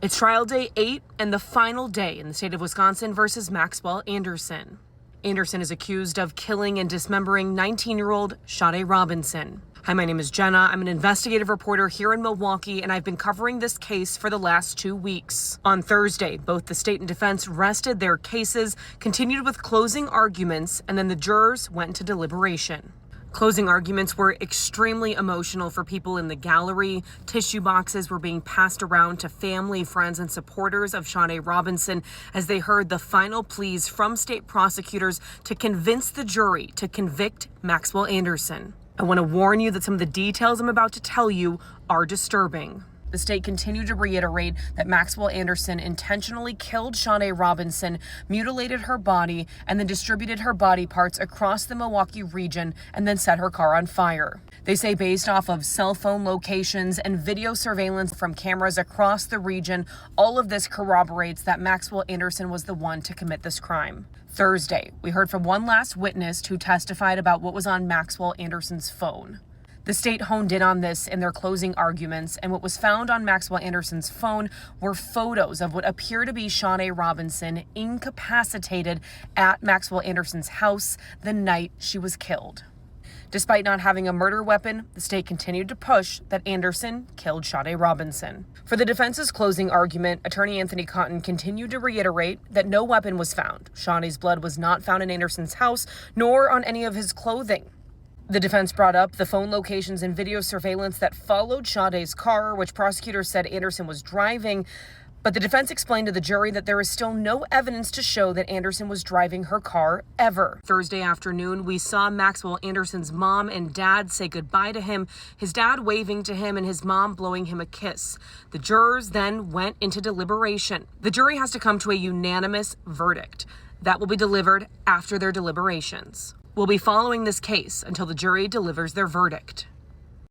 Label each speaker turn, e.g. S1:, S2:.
S1: It's trial day 8 and the final day in the state of Wisconsin versus Maxwell Anderson. Anderson is accused of killing and dismembering 19-year-old Sade Robinson. Hi, my name is Jenna. I'm an investigative reporter here in Milwaukee, and I've been covering this case for the last 2 weeks. On Thursday, both the state and defense rested their cases, continued with closing arguments, and then the jurors went into deliberation. Closing arguments were extremely emotional for people in the gallery. Tissue boxes were being passed around to family, friends, and supporters of Sade Robinson as they heard the final pleas from state prosecutors to convince the jury to convict Maxwell Anderson. I want to warn you that some of the details I'm about to tell you are disturbing. The state continued to reiterate that Maxwell Anderson intentionally killed Sade Robinson, mutilated her body, and then distributed her body parts across the Milwaukee region and then set her car on fire. They say based off of cell phone locations and video surveillance from cameras across the region, all of this corroborates that Maxwell Anderson was the one to commit this crime. Thursday, we heard from one last witness who testified about what was on Maxwell Anderson's phone. The state honed in on this in their closing arguments, and what was found on Maxwell Anderson's phone were photos of what appear to be Sade Robinson incapacitated at Maxwell Anderson's house the night she was killed. Despite not having a murder weapon, the state continued to push that Anderson killed Sade Robinson. For the defense's closing argument, attorney Anthony Cotton continued to reiterate that no weapon was found. Sade's blood was not found in Anderson's house, nor on any of his clothing. The defense brought up the phone locations and video surveillance that followed Sade's car, which prosecutors said Anderson was driving. But the defense explained to the jury that there is still no evidence to show that Anderson was driving her car ever. Thursday afternoon, we saw Maxwell Anderson's mom and dad say goodbye to him, his dad waving to him and his mom blowing him a kiss. The jurors then went into deliberation. The jury has to come to a unanimous verdict that will be delivered after their deliberations. We'll be following this case until the jury delivers their verdict.